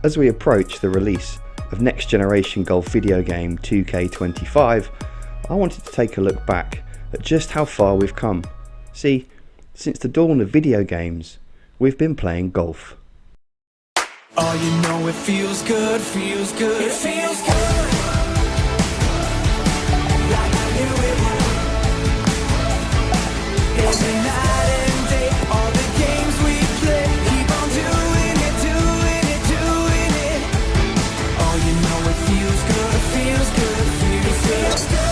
As we approach the release of next generation golf video game 2K25, I wanted to take a look back at just how far we've come. See, since the dawn of video games, we've been playing golf. Oh, you know it feels good, feels good, it feels good. Like I knew it would. Every night and day, all the games we play, keep on doing it, doing it, doing it. Oh, you know it feels good, feels good, feels good.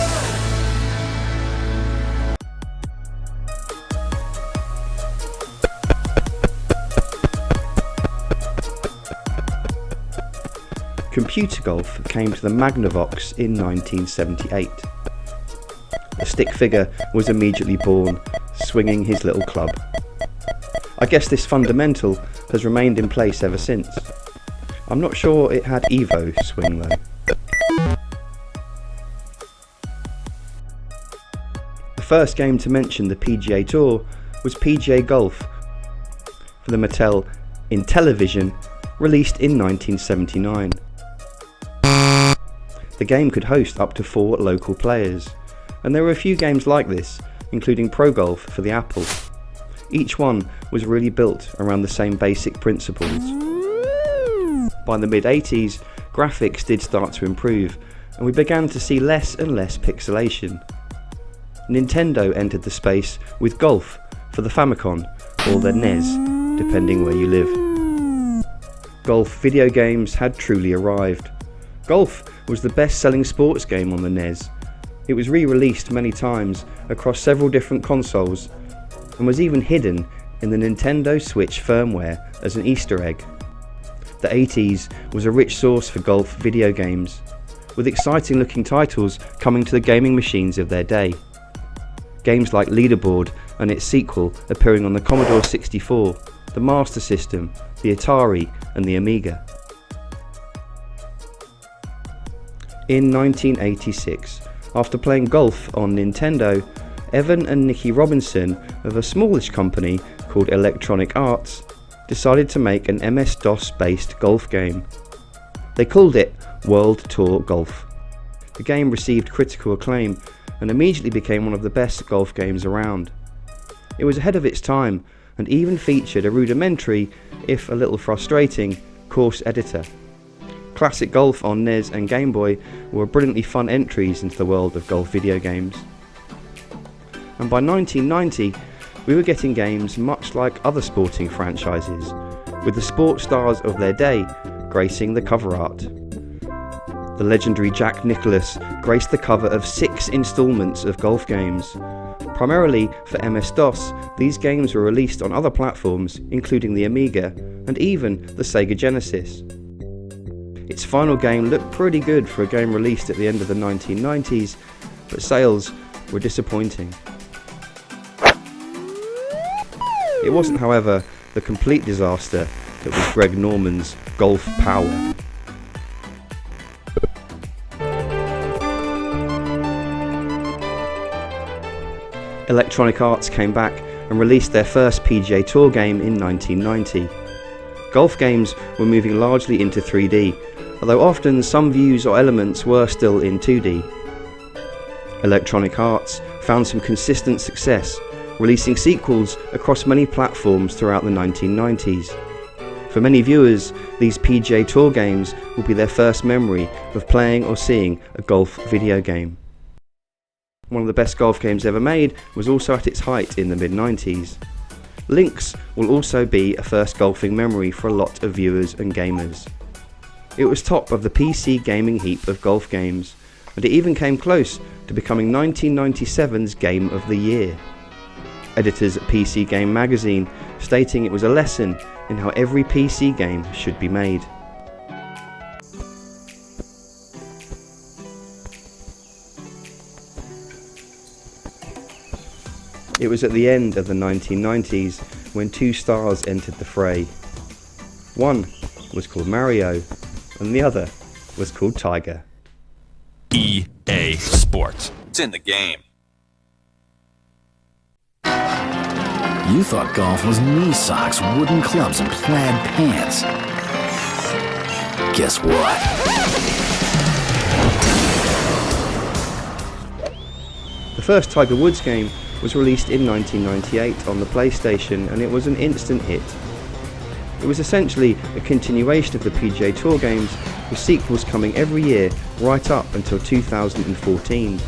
Computer golf came to the Magnavox in 1978. A stick figure was immediately born, swinging his little club. I guess this fundamental has remained in place ever since. I'm not sure it had Evo swing though. The first game to mention the PGA Tour was PGA Golf for the Mattel Intellivision, released in 1979. The game could host up to 4 local players, and there were a few games like this, including Pro Golf for the Apple. Each one was really built around the same basic principles. By the mid-80s, graphics did start to improve, and we began to see less and less pixelation. Nintendo entered the space with Golf for the Famicom, or the NES, depending where you live. Golf video games had truly arrived. Golf was the best-selling sports game on the NES. It was re-released many times across several different consoles, and was even hidden in the Nintendo Switch firmware as an Easter egg. The 80s was a rich source for golf video games, with exciting looking titles coming to the gaming machines of their day. Games like Leaderboard and its sequel appearing on the Commodore 64, the Master System, the Atari and the Amiga. In 1986, after playing golf on Nintendo, Evan and Nicky Robinson of a smallish company called Electronic Arts decided to make an MS-DOS based golf game. They called it World Tour Golf. The game received critical acclaim and immediately became one of the best golf games around. It was ahead of its time and even featured a rudimentary, if a little frustrating, course editor. Classic Golf on NES and Game Boy were brilliantly fun entries into the world of golf video games. And by 1990, we were getting games much like other sporting franchises, with the sports stars of their day gracing the cover art. The legendary Jack Nicklaus graced the cover of 6 installments of golf games. Primarily for MS-DOS, these games were released on other platforms, including the Amiga and even the Sega Genesis. Its final game looked pretty good for a game released at the end of the 1990s, but sales were disappointing. It wasn't, however, the complete disaster that was Greg Norman's Golf Power. Electronic Arts came back and released their first PGA Tour game in 1990. Golf games were moving largely into 3D, although often some views or elements were still in 2D. Electronic Arts found some consistent success, releasing sequels across many platforms throughout the 1990s. For many viewers, these PGA Tour games will be their first memory of playing or seeing a golf video game. One of the best golf games ever made was also at its height in the mid-90s. Links will also be a first golfing memory for a lot of viewers and gamers. It was top of the PC gaming heap of golf games, and it even came close to becoming 1997's Game of the Year. Editors at PC Game magazine stating it was a lesson in how every PC game should be made. It was at the end of the 1990s when 2 stars entered the fray. One was called Mario, and the other was called Tiger. EA Sports. It's in the game. You thought golf was knee socks, wooden clubs, and plaid pants. Guess what? The first Tiger Woods game was released in 1998 on the PlayStation, and it was an instant hit. It was essentially a continuation of the PGA Tour games, with sequels coming every year right up until 2014.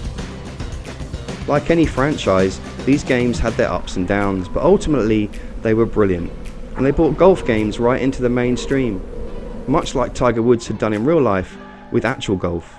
Like any franchise, these games had their ups and downs, but ultimately they were brilliant, and they brought golf games right into the mainstream, much like Tiger Woods had done in real life with actual golf.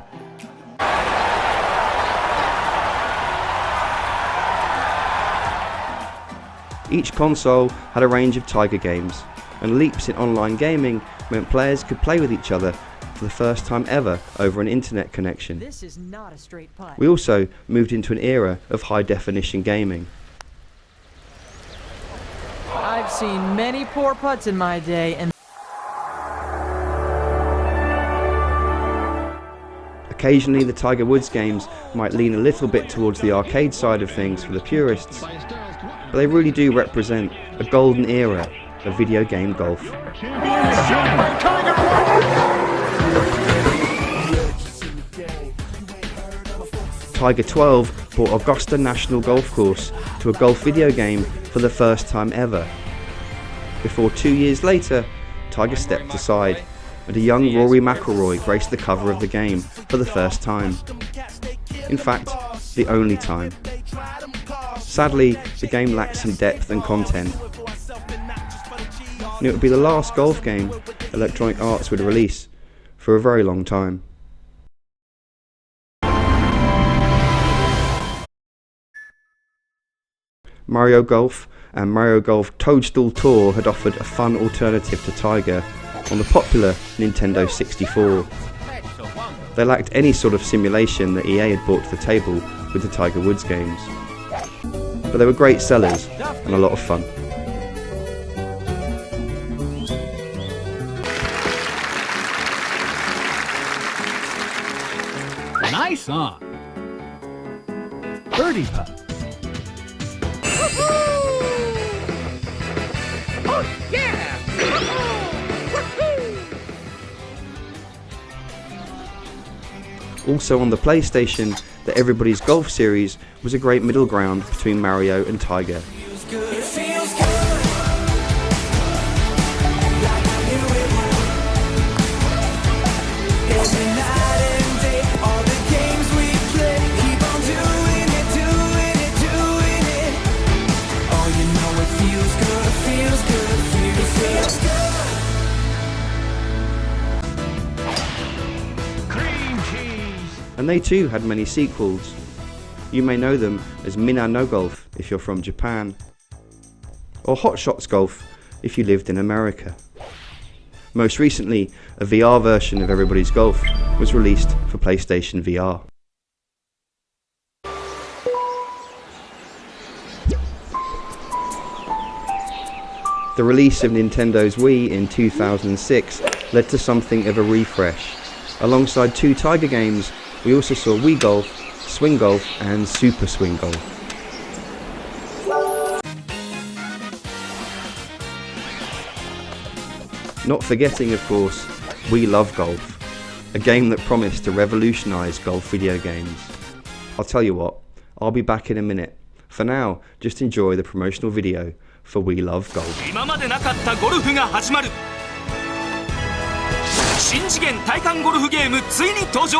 Each console had a range of Tiger games, and leaps in online gaming meant players could play with each other for the first time ever over an internet connection. This is not a straight putt. We also moved into an era of high-definition gaming. I've seen many poor putts in my day, and Occasionally the Tiger Woods games might lean a little bit towards the arcade side of things for the purists, but they really do represent a golden era of video game golf. Tiger 12 brought Augusta National Golf Course to a golf video game for the first time ever, before 2 years later Tiger stepped aside and a young Rory McIlroy graced the cover of the game for the first time. In fact, the only time. Sadly, the game lacked some depth and content, and it would be the last golf game Electronic Arts would release for a very long time. Mario Golf and Mario Golf Toadstool Tour had offered a fun alternative to Tiger on the popular Nintendo 64. They lacked any sort of simulation that EA had brought to the table with the Tiger Woods games, but they were great sellers and a lot of fun. Nice on. Birdie putt. Also on the PlayStation, the Everybody's Golf series was a great middle ground between Mario and Tiger. It feels good. Like I knew it would. Every night and day, all the games we play, keep on doing it, doing it, doing it. Oh, you know it feels good, feels good, feels good. And they too had many sequels. You may know them as Minna no Golf if you're from Japan, or HotShots Golf if you lived in America. Most recently, a VR version of Everybody's Golf was released for PlayStation VR. The release of Nintendo's Wii in 2006 led to something of a refresh. Alongside two Tiger games, we also saw Wii Golf, Swing Golf and Super Swing Golf. Not forgetting, of course, Wii Love Golf, a game that promised to revolutionise golf video games. I'll tell you what, I'll be back in a minute. For now, just enjoy the promotional video for Wii Love Golf. 今までなかったゴルフが始まる。新次元体感ゴルフゲームついに登場。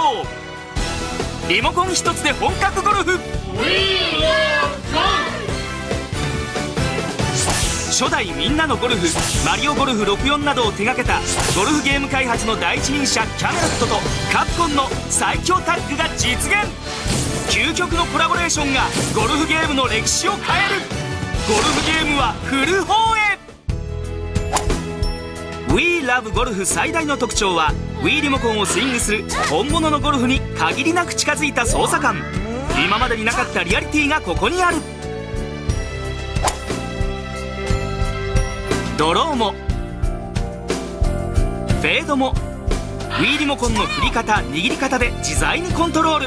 リモコン一つで本格ゴルフ。初代みんなのゴルフマリオゴルフ64などを手掛けたゴルフゲーム開発の第一人者キャメロットとカプコンの最強タッグが実現。究極のコラボレーションがゴルフゲームの歴史を変える。ゴルフゲームはフル放映。 We Love ゴルフ最大の特徴は Wii リモコンをスイングする本物のゴルフに限りなく近づいた操作感。今までになかったリアリティがここにある。ドローもフェードも Wii リモコンの振り方握り方で自在にコントロー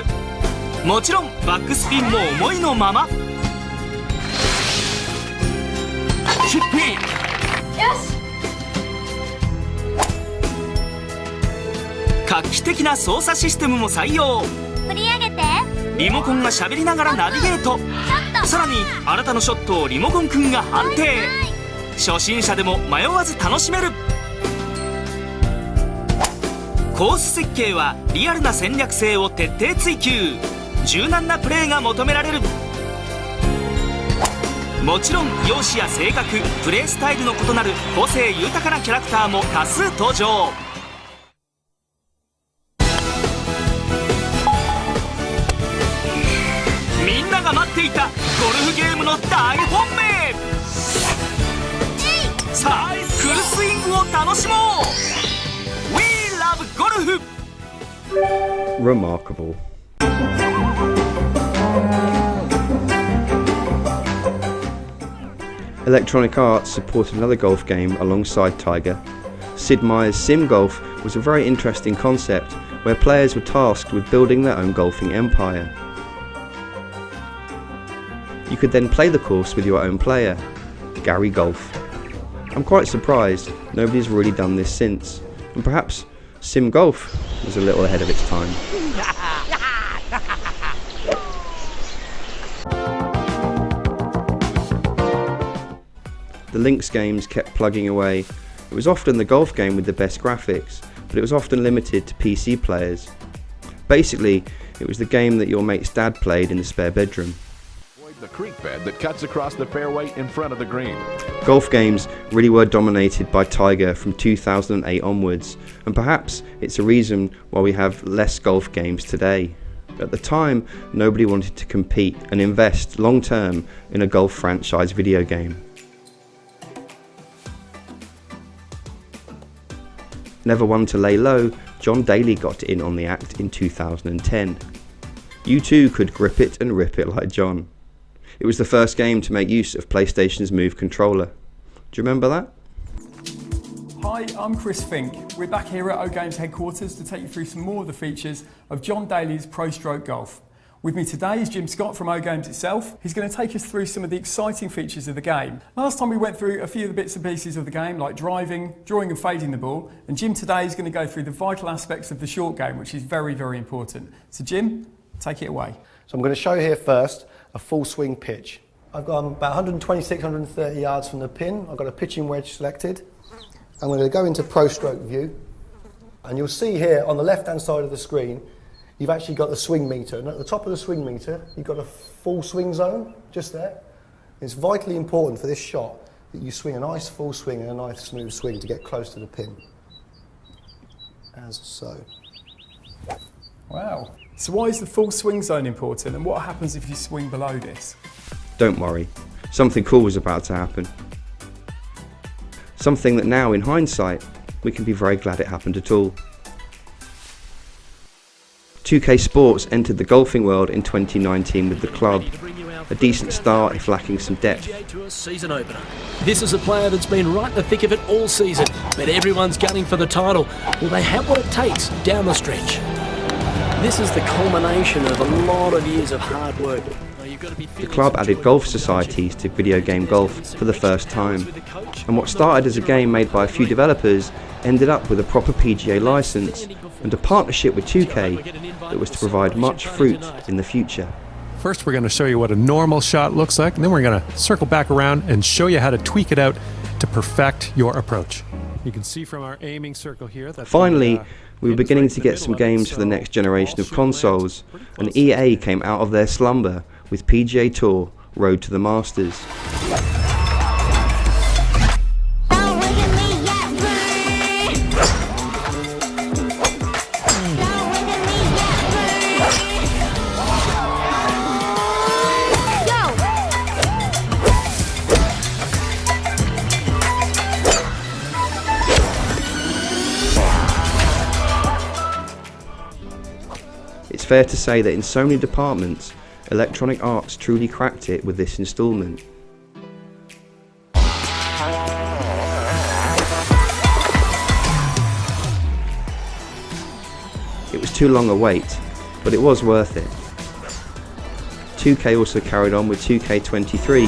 ル。もちろんバックスピンも思いのまま。チッピーよし画期的な操作システムも採用。振り上げて。リモコンが喋りながらナビゲート。さらにあなたのショットをリモコンくんが判定。初心者でも迷わず楽しめる。コース設計はリアルな戦略性を徹底追求。柔軟なプレーが求められる。もちろん容姿や性格、プレースタイルの異なる個性豊かなキャラクターも多数登場。みんなが待っていたゴルフゲームの大本命。さあフルスイングを楽しもう。 We love ゴルフ。 Remarkable. Electronic Arts supported another golf game alongside Tiger. Sid Meier's Sim Golf was a very interesting concept where players were tasked with building their own golfing empire. You could then play the course with your own player, Gary Golf. I'm quite surprised nobody's really done this since, and perhaps Sim Golf was a little ahead of its time. The Lynx games kept plugging away. It was often the golf game with the best graphics, but it was often limited to PC players. Basically, it was the game that your mate's dad played in the spare bedroom. The creek bed that cuts across the fairway in front of the green. Golf games really were dominated by Tiger from 2008 onwards, and perhaps it's a reason why we have less golf games today. At the time, nobody wanted to compete and invest long term in a golf franchise video game. Never one to lay low, John Daly got in on the act in 2010. You too could grip it and rip it like John. It was the first game to make use of PlayStation's Move controller. Do you remember that? Hi, I'm Chris Fink. We're back here at OGames headquarters to take you through some more of the features of John Daly's Pro Stroke Golf. With me today is Jim Scott from OGames itself. He's going to take us through some of the exciting features of the game. Last time we went through a few of the bits and pieces of the game, like driving, drawing and fading the ball, and Jim today is going to go through the vital aspects of the short game, which is very, very important. So Jim, take it away. So I'm going to show here first a full swing pitch. I've got about 126, 130 yards from the pin. I've got a pitching wedge selected. I'm going to go into Pro Stroke view, and you'll see here on the left hand side of the screen you've actually got the swing meter, and at the top of the swing meter you've got a full swing zone just there. It's vitally important for this shot that you swing a nice full swing and a nice smooth swing to get close to the pin, as so. Wow. So why is the full swing zone important, and what happens if you swing below this? Don't worry, something cool was about to happen. Something that now, in hindsight, we can be very glad it happened at all. 2K Sports entered the golfing world in 2019 with the club, a decent start if lacking some depth. Season opener. This is a player that's been right in the thick of it all season, but everyone's gunning for the title. Will they have what it takes down the stretch? This is the culmination of a lot of years of hard work. The club added golf societies to video game golf for the first time, and what started as a game made by a few developers ended up with a proper PGA license and a partnership with 2K that was to provide much fruit in the future. First, we're going to show you what a normal shot looks like, and then we're going to circle back around and show you how to tweak it out to perfect your approach. You can see from our aiming circle here that finally, we were beginning to get some games for the next generation of consoles, and EA came out of their slumber with PGA Tour Road to the Masters. It's fair to say that in so many departments, Electronic Arts truly cracked it with this instalment. It was too long a wait, but it was worth it. 2K also carried on with 2K23.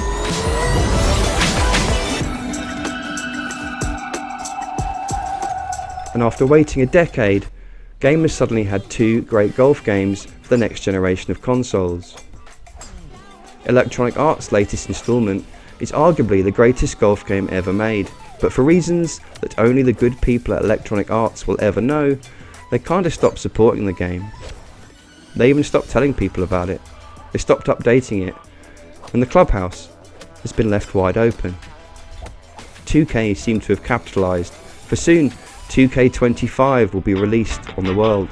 And after waiting a decade, gamers suddenly had two great golf games for the next generation of consoles. Electronic Arts' latest installment is arguably the greatest golf game ever made, but for reasons that only the good people at Electronic Arts will ever know, they kinda stopped supporting the game. They even stopped telling people about it. They stopped updating it, and the clubhouse has been left wide open. 2K seem to have capitalised, for soon 2K25 will be released on the world.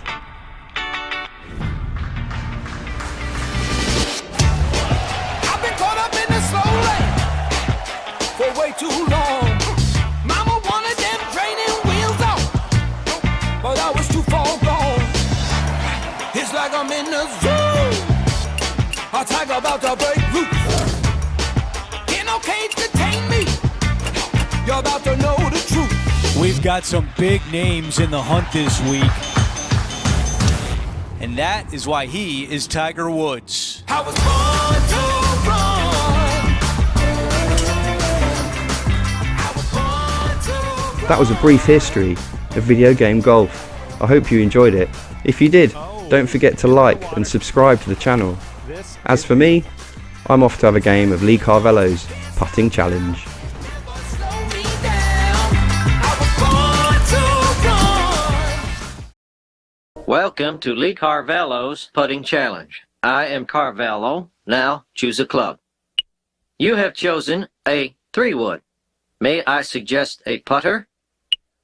I've been caught up in the slow lane for way too long. Mama wanted them training wheels off, but I was too far gone. It's like I'm in the zoo. A tiger about to break loose. Ain't no cage to tame me. You're about to know the truth. We've got some big names in the hunt this week. And that is why he is Tiger Woods. I was born to run. I was born to run. That was a brief history of video game golf. I hope you enjoyed it. If you did, don't forget to like and subscribe to the channel. As for me, I'm off to have a game of Lee Carvello's putting challenge. Slow me down. I was born to run. Welcome to Lee Carvello's Putting Challenge. I am Carvello. Now choose a club. You have chosen a 3-wood. May I suggest a putter?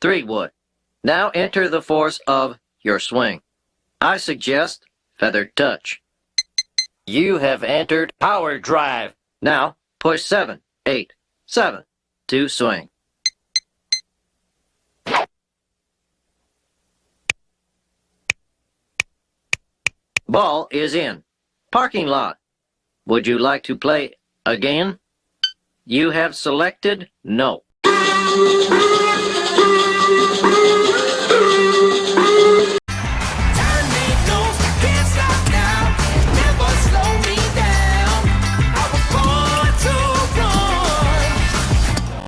3-wood. Now enter the force of your swing. I suggest feathered touch. You have entered power drive. Now push 7, 8, 7 to swing. Ball is in. Parking lot. Would you like to play again? You have selected no.